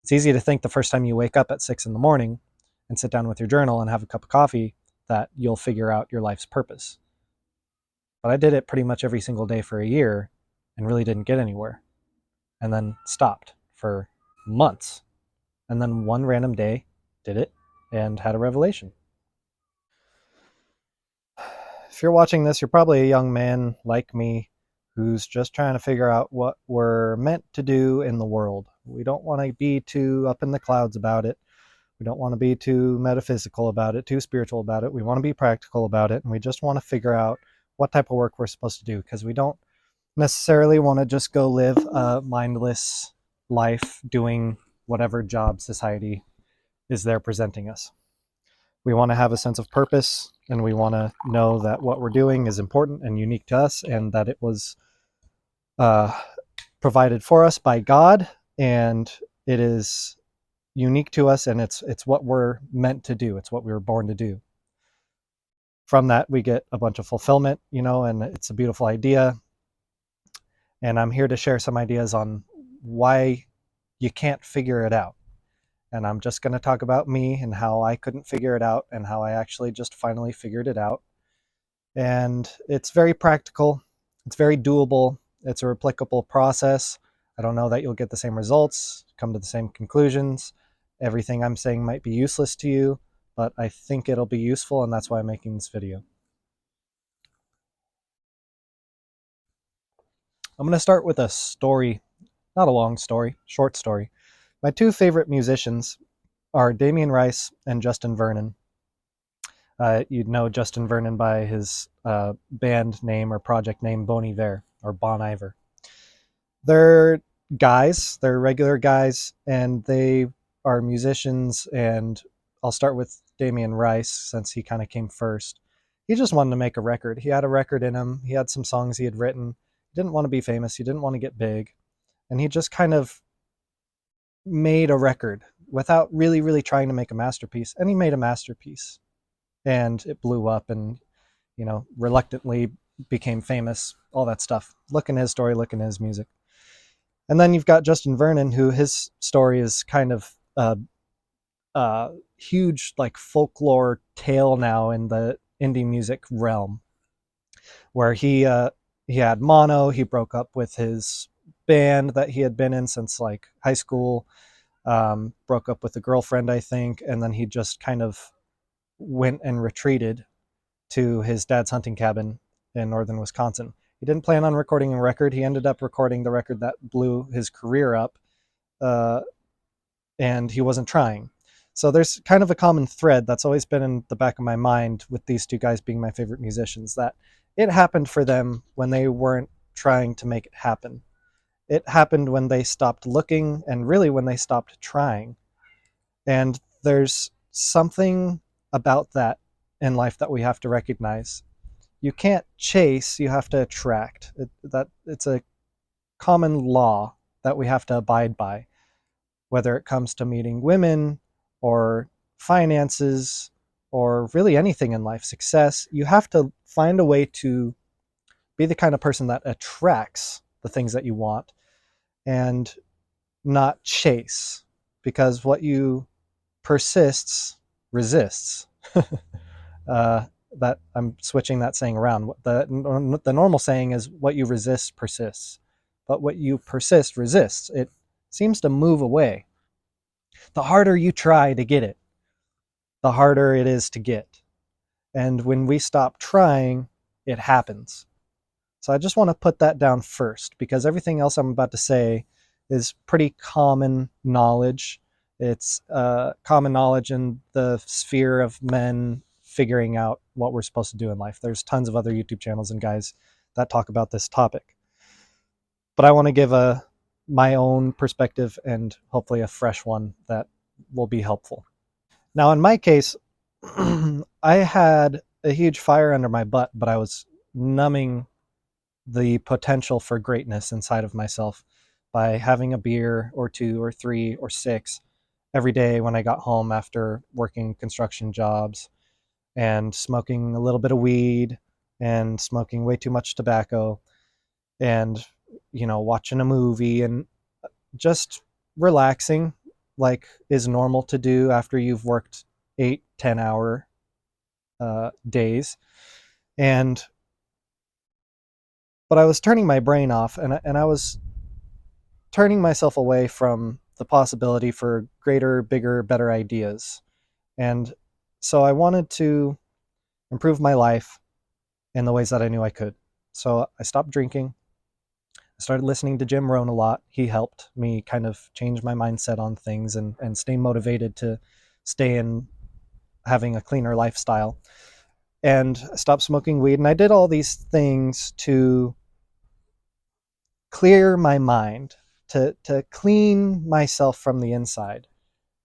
It's easy to think the first time you wake up at 6 in the morning and sit down with your journal and have a cup of coffee that you'll figure out your life's purpose. But I did it pretty much every single day for a year and really didn't get anywhere. And then stopped for months. And then one random day did it and had a revelation. If you're watching this, you're probably a young man like me who's just trying to figure out what we're meant to do in the world. We don't want to be too up in the clouds about it. We don't want to be too metaphysical about it, too spiritual about it. We want to be practical about it, and we just want to figure out what type of work we're supposed to do, because we don't necessarily want to just go live a mindless life doing whatever job society is there presenting us. We want to have a sense of purpose, and we want to know that what we're doing is important and unique to us, and that it was provided for us by God, and it is unique to us, and it's what we're meant to do. It's what we were born to do. From that, we get a bunch of fulfillment, and it's a beautiful idea. And I'm here to share some ideas on why you can't figure it out. And I'm just going to talk about me and how I couldn't figure it out and how I actually just finally figured it out. And it's very practical. It's very doable. It's a replicable process. I don't know that you'll get the same results, come to the same conclusions. Everything I'm saying might be useless to you, but I think it'll be useful, and that's why I'm making this video. I'm going to start with a story, not a long story, short story. My two favorite musicians are Damien Rice and Justin Vernon. You'd know Justin Vernon by his band name or project name Bon Iver, or Bon Iver. They're guys, they're regular guys, and they are musicians, and I'll start with Damien Rice since he kind of came first. He just wanted to make a record. He had a record in him. He had some songs he had written. He didn't want to be famous. He didn't want to get big. And he just kind of made a record without really trying to make a masterpiece. And he made a masterpiece. And it blew up and, reluctantly became famous, all that stuff. Look in his story, look in his music. And then you've got Justin Vernon, who his story is kind of a huge like folklore tale now in the indie music realm, where he had mono. He broke up with his band that he had been in since like high school, broke up with a girlfriend, I think, and then he just kind of went and retreated to his dad's hunting cabin in northern Wisconsin. He didn't plan on recording a record. He ended up recording the record that blew his career up, and he wasn't trying. So there's kind of a common thread that's always been in the back of my mind with these two guys being my favorite musicians, that it happened for them when they weren't trying to make it happen. It happened when they stopped looking, and really when they stopped trying. And there's something about that in life that we have to recognize. You can't chase, you have to attract. It's a common law that we have to abide by, whether it comes to meeting women or finances or really anything in life, success. You have to find a way to be the kind of person that attracts the things that you want and not chase, because what you persists resists. That I'm switching that saying around. The normal saying is what you resist persists, but what you persist resists. It seems to move away. The harder you try to get it, the harder it is to get. And when we stop trying, it happens. So I just want to put that down first, because everything else I'm about to say is pretty common knowledge. It's common knowledge in the sphere of men figuring out what we're supposed to do in life. There's tons of other YouTube channels and guys that talk about this topic. But I want to give my own perspective and hopefully a fresh one that will be helpful. Now, in my case, I had a huge fire under my butt, but I was numbing the potential for greatness inside of myself by having a beer or two or three or six every day when I got home after working construction jobs, and smoking a little bit of weed and smoking way too much tobacco, and watching a movie and just relaxing like is normal to do after you've worked 8-10 hour days. And but I was turning my brain off, and I was turning myself away from the possibility for greater, bigger, better ideas. And so I wanted to improve my life in the ways that I knew I could. So I stopped drinking. I started listening to Jim Rohn a lot. He helped me kind of change my mindset on things and stay motivated to stay in having a cleaner lifestyle. And I stopped smoking weed. And I did all these things to clear my mind, to clean myself from the inside,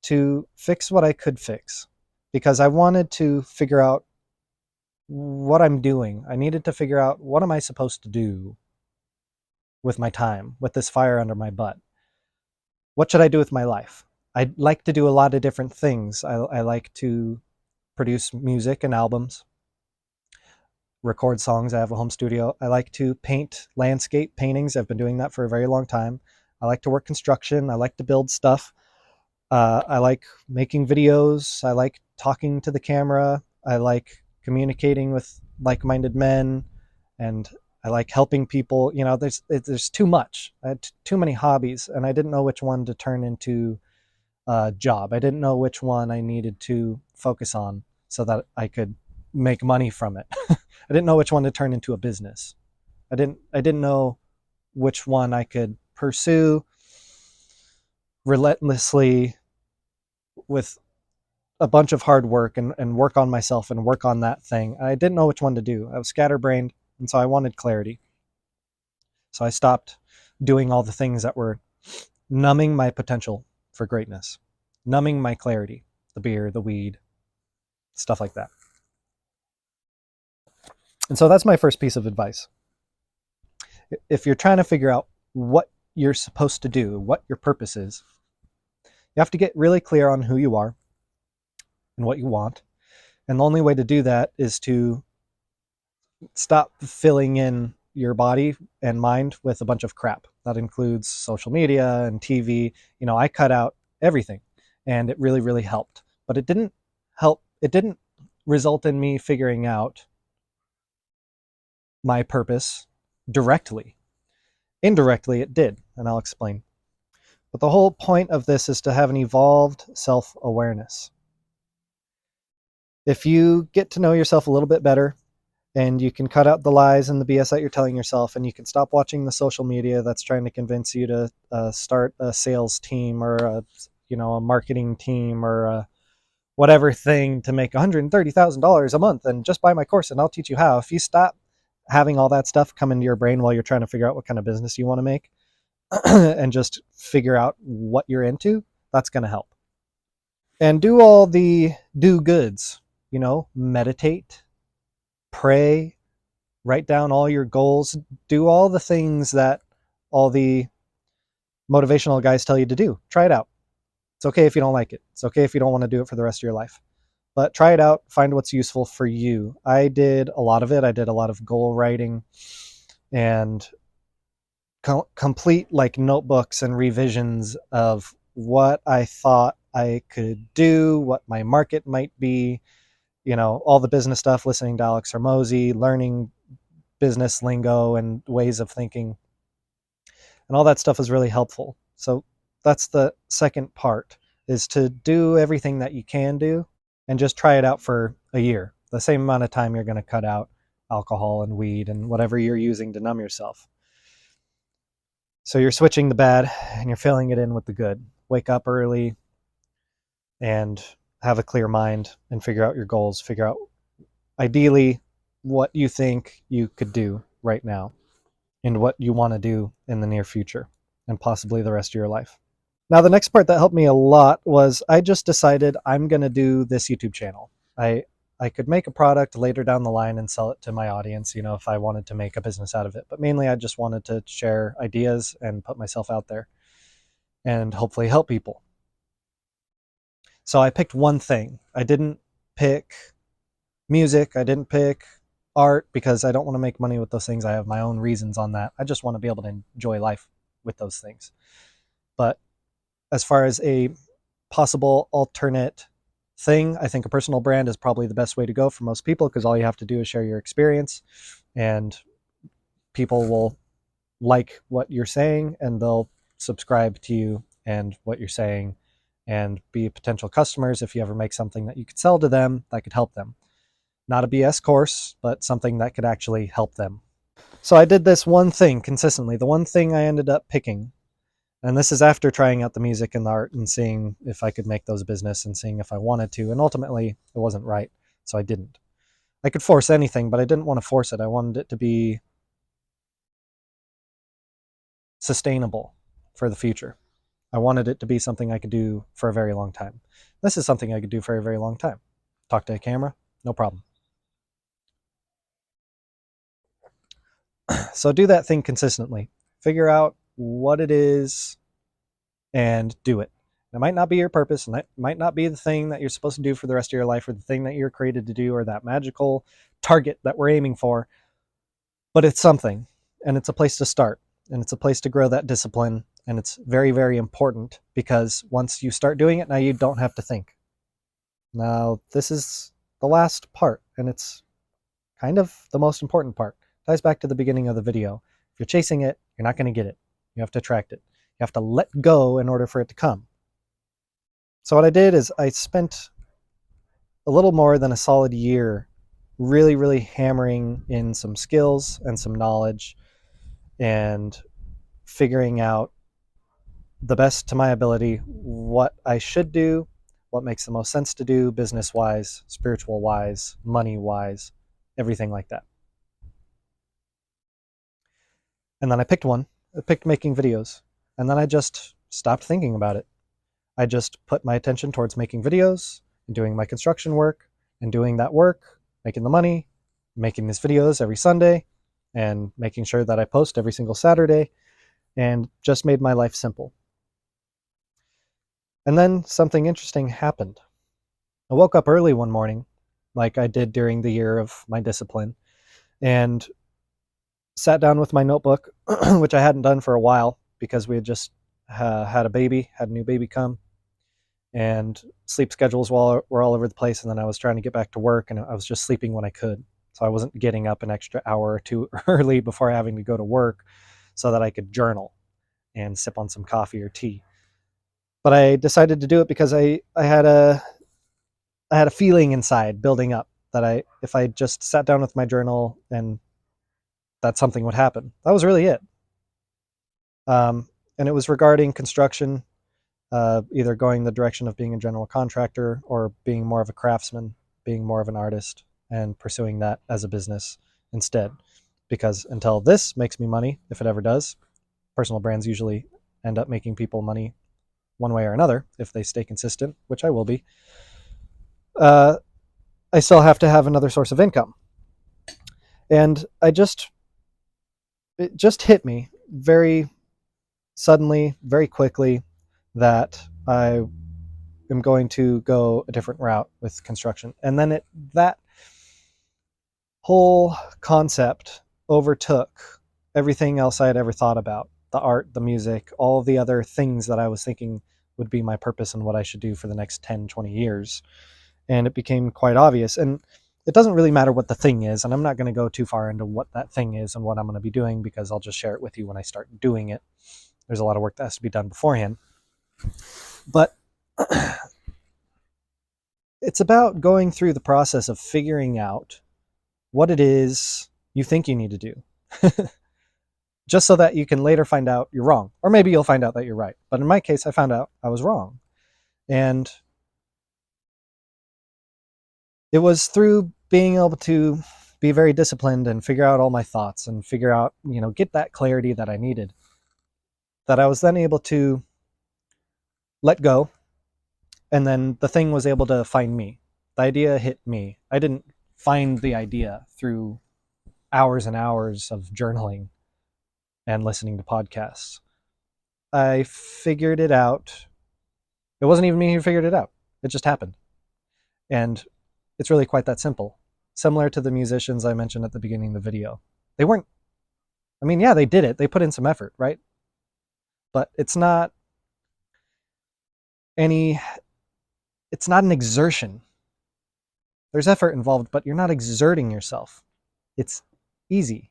to fix what I could fix, because I wanted to figure out what I'm doing. I needed to figure out, what am I supposed to do with my time, with this fire under my butt? What should I do with my life? I like to do a lot of different things. I like to produce music and albums, record songs. I have a home studio. I like to paint landscape paintings. I've been doing that for a very long time. I like to work construction. I like to build stuff. I like making videos. I like talking to the camera. I like communicating with like-minded men, and I like helping people. You know, there's too much. I had too many hobbies, and I didn't know which one to turn into a job. I didn't know which one I needed to focus on so that I could make money from it. I didn't know which one to turn into a business. I didn't know which one I could pursue relentlessly with a bunch of hard work and work on myself and work on that thing. I didn't know which one to do. I was scatterbrained, and so I wanted clarity. So I stopped doing all the things that were numbing my potential for greatness, numbing my clarity, the beer, the weed, stuff like that. And so that's my first piece of advice. If you're trying to figure out what you're supposed to do, what your purpose is, you have to get really clear on who you are and what you want. And the only way to do that is to stop filling in your body and mind with a bunch of crap. That includes social media and TV. You know, I cut out everything, and it really, really helped. But it didn't help. It didn't result in me figuring out my purpose directly. Indirectly, it did, and I'll explain. But the whole point of this is to have an evolved self-awareness. If you get to know yourself a little bit better, and you can cut out the lies and the BS that you're telling yourself, and you can stop watching the social media that's trying to convince you to start a sales team or a marketing team or whatever thing to make $130,000 a month and just buy my course and I'll teach you how. If you stop having all that stuff come into your brain while you're trying to figure out what kind of business you want to make and just figure out what you're into, that's going to help. And do all the do goods, meditate, pray, write down all your goals, do all the things that all the motivational guys tell you to do. Try it out. It's okay if you don't like it. It's okay if you don't want to do it for the rest of your life. But try it out, find what's useful for you. I did a lot of it. I did a lot of goal writing and complete like notebooks and revisions of what I thought I could do, what my market might be, all the business stuff, listening to Alex Hormozy, learning business lingo and ways of thinking. And all that stuff is really helpful. So that's the second part, is to do everything that you can do and just try it out for a year. The same amount of time you're going to cut out alcohol and weed and whatever you're using to numb yourself. So you're switching the bad and you're filling it in with the good. Wake up early and have a clear mind and figure out your goals. Figure out ideally what you think you could do right now and what you want to do in the near future and possibly the rest of your life. Now, the next part that helped me a lot was I just decided I'm going to do this YouTube channel. I could make a product later down the line and sell it to my audience, if I wanted to make a business out of it. But mainly I just wanted to share ideas and put myself out there and hopefully help people. So I picked one thing. I didn't pick music. I didn't pick art because I don't want to make money with those things. I have my own reasons on that. I just want to be able to enjoy life with those things. But as far as a possible alternate thing. I think a personal brand is probably the best way to go for most people, because all you have to do is share your experience, and people will like what you're saying and they'll subscribe to you and what you're saying and be potential customers if you ever make something that you could sell to them that could help them. Not a BS course, but something that could actually help them. So I did this one thing consistently, the one thing I ended up picking. And this is after trying out the music and the art and seeing if I could make those a business and seeing if I wanted to. And ultimately, it wasn't right, so I didn't. I could force anything, but I didn't want to force it. I wanted it to be sustainable for the future. I wanted it to be something I could do for a very long time. This is something I could do for a very long time. Talk to a camera, no problem. So do that thing consistently. Figure out what it is and do it. It might not be your purpose, and it might not be the thing that you're supposed to do for the rest of your life, or the thing that you're created to do, or that magical target that we're aiming for, but it's something, and it's a place to start, and it's a place to grow that discipline, and it's very, very important, because once you start doing it, now you don't have to think. Now, this is the last part, and it's kind of the most important part. It ties back to the beginning of the video. If you're chasing it, you're not going to get it. You have to attract it. You have to let go in order for it to come. So what I did is I spent a little more than a solid year really, really hammering in some skills and some knowledge and figuring out the best to my ability what I should do, what makes the most sense to do business wise, spiritual wise, money wise, everything like that. And then I picked one. I picked making videos. And then I just stopped thinking about it. I just put my attention towards making videos and doing my construction work and doing that work, making the money, making these videos every Sunday, and making sure that I post every single Saturday, and just made my life simple. And then something interesting happened. I woke up early one morning, like I did during the year of my discipline, and sat down with my notebook, which I hadn't done for a while because we had just had a new baby come, and sleep schedules were all over the place. And then I was trying to get back to work, and I was just sleeping when I could. So I wasn't getting up an extra hour or two early before having to go to work so that I could journal and sip on some coffee or tea. But I decided to do it because I had a feeling inside building up that if I just sat down with my journal, and that something would happen. That was really it. And it was regarding construction, either going the direction of being a general contractor or being more of a craftsman, being more of an artist, and pursuing that as a business instead. Because until this makes me money, if it ever does, personal brands usually end up making people money one way or another if they stay consistent, which I will be. I still have to have another source of income. And it just hit me very suddenly, very quickly, that I am going to go a different route with construction. And then that whole concept overtook everything else I had ever thought about: the art, the music, all of the other things that I was thinking would be my purpose and what I should do for the next 10, 20 years. And it became quite obvious. And it doesn't really matter what the thing is, and I'm not going to go too far into what that thing is and what I'm going to be doing, because I'll just share it with you when I start doing it. There's a lot of work that has to be done beforehand. But it's about going through the process of figuring out what it is you think you need to do. Just so that you can later find out you're wrong. Or maybe you'll find out that you're right. But in my case, I found out I was wrong. And it was through being able to be very disciplined and figure out all my thoughts and figure out, get that clarity that I needed, that I was then able to let go. And then the thing was able to find me. The idea hit me. I didn't find the idea through hours and hours of journaling and listening to podcasts. I figured it out. It wasn't even me who figured it out. It just happened. And it's really quite that simple. Similar to the musicians I mentioned at the beginning of the video. They weren't, yeah, they did it. They put in some effort, right? But it's not any, it's not an exertion. There's effort involved, but you're not exerting yourself. It's easy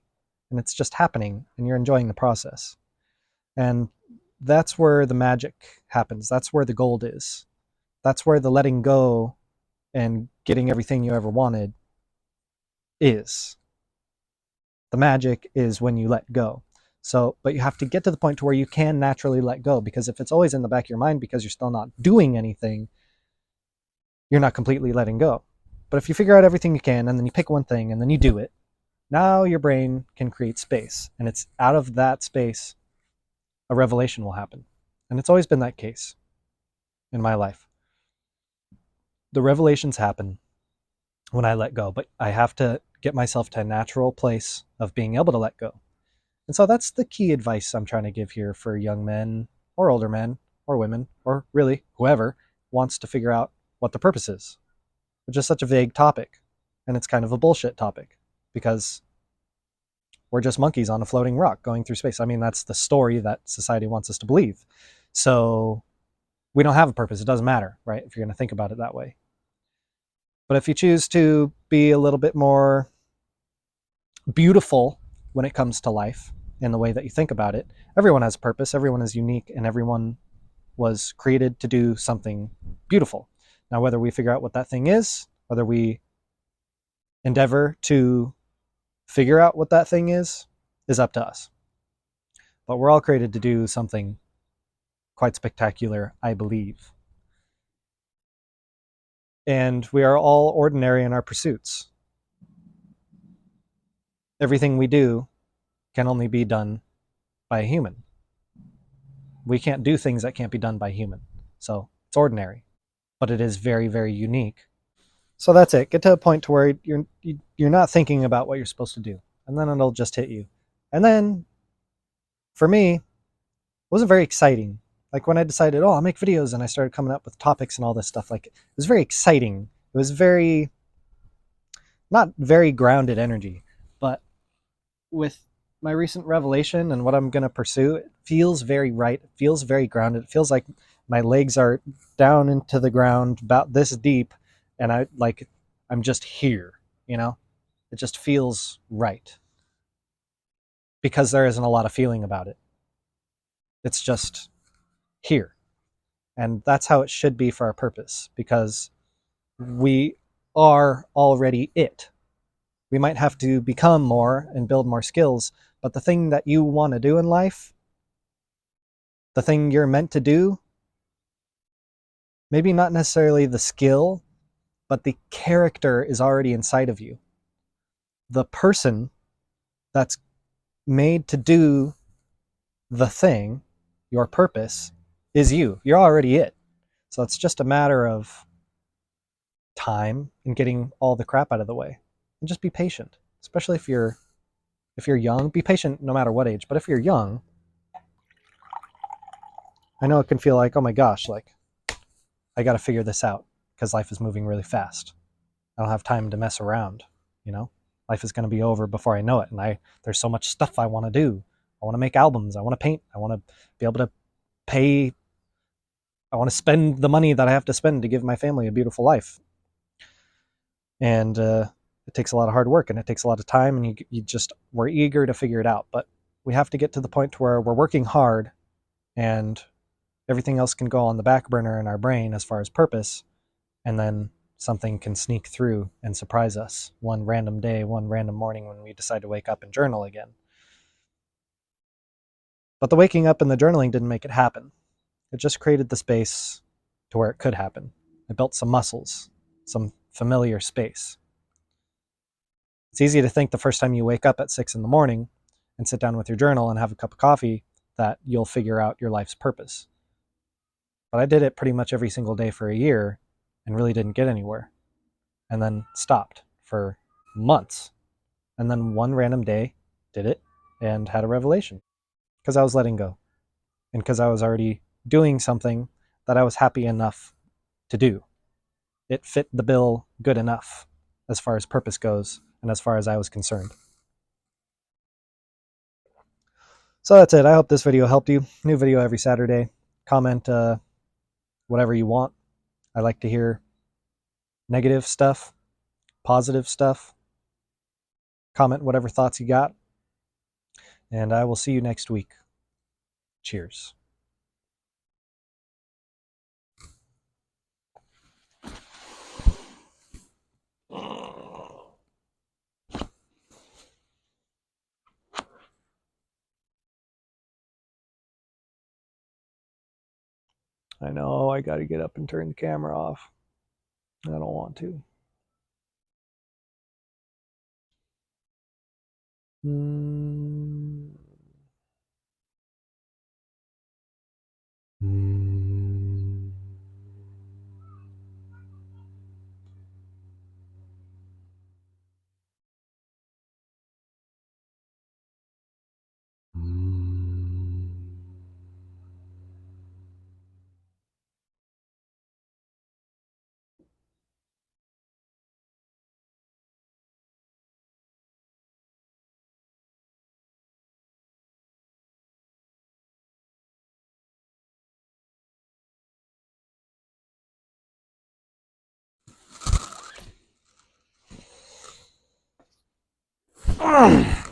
and it's just happening and you're enjoying the process. And that's where the magic happens. That's where the gold is. That's where the letting go and getting everything you ever wanted is. The magic is when you let go. So, but you have to get to the point to where you can naturally let go, because if it's always in the back of your mind because you're still not doing anything, you're not completely letting go. But if you figure out everything you can and then you pick one thing and then you do it, now your brain can create space. And it's out of that space, a revelation will happen. And it's always been that case in my life. The revelations happen when I let go, but I have to get myself to a natural place of being able to let go. And so that's the key advice I'm trying to give here for young men or older men or women, or really whoever wants to figure out what the purpose is, which is such a vague topic. And it's kind of a bullshit topic because we're just monkeys on a floating rock going through space. I mean, that's the story that society wants us to believe. So we don't have a purpose. It doesn't matter, right? If you're going to think about it that way. But if you choose to be a little bit more beautiful when it comes to life in the way that you think about it, everyone has a purpose, everyone is unique, and everyone was created to do something beautiful. Now, whether we figure out what that thing is, whether we endeavor to figure out what that thing is up to us. But we're all created to do something quite spectacular, I believe. And we are all ordinary in our pursuits. Everything we do can only be done by a human. We can't do things that can't be done by a human. So it's ordinary, but it is very, very unique. So that's it. Get to a point to where you're not thinking about what you're supposed to do, and then it'll just hit you. And then, for me, it wasn't very exciting. Like when I decided, oh, I'll make videos, and I started coming up with topics and all this stuff. Like it was very exciting. It was very, not very grounded energy, but with my recent revelation and what I'm going to pursue, it feels very right. It feels very grounded. It feels like my legs are down into the ground about this deep, and I'm just here, you know? It just feels right because there isn't a lot of feeling about it. It's just here. And that's how it should be for our purpose, because we are already it. We might have to become more and build more skills, but the thing that you want to do in life, the thing you're meant to do, maybe not necessarily the skill, but the character is already inside of you. The person that's made to do the thing, your purpose, is you. You're already it. So it's just a matter of time and getting all the crap out of the way. And just be patient, especially if you're young. Be patient no matter what age, but if you're young, I know it can feel like, oh my gosh, like I got to figure this out because life is moving really fast. I don't have time to mess around, you know? Life is going to be over before I know it, and there's so much stuff I want to do. I want to make albums, I want to paint, I want to be able to pay, I want to spend the money that I have to spend to give my family a beautiful life. And it takes a lot of hard work and it takes a lot of time, and we're eager to figure it out. But we have to get to the point where we're working hard and everything else can go on the back burner in our brain as far as purpose, and then something can sneak through and surprise us one random day, one random morning when we decide to wake up and journal again. But the waking up and the journaling didn't make it happen. It just created the space to where it could happen. It built some muscles, some familiar space. It's easy to think the first time you wake up at 6 in the morning and sit down with your journal and have a cup of coffee that you'll figure out your life's purpose. But I did it pretty much every single day for a year and really didn't get anywhere. And then stopped for months. And then one random day did it and had a revelation because I was letting go and because I was already doing something that I was happy enough to do. It fit the bill good enough as far as purpose goes and as far as I was concerned. So that's it. I hope this video helped you. New video every Saturday. Comment whatever you want. I like to hear negative stuff, positive stuff. Comment whatever thoughts you got, and I will see you next week. Cheers. I know I got to get up and turn the camera off. I don't want to. Mm. Mm. Mm.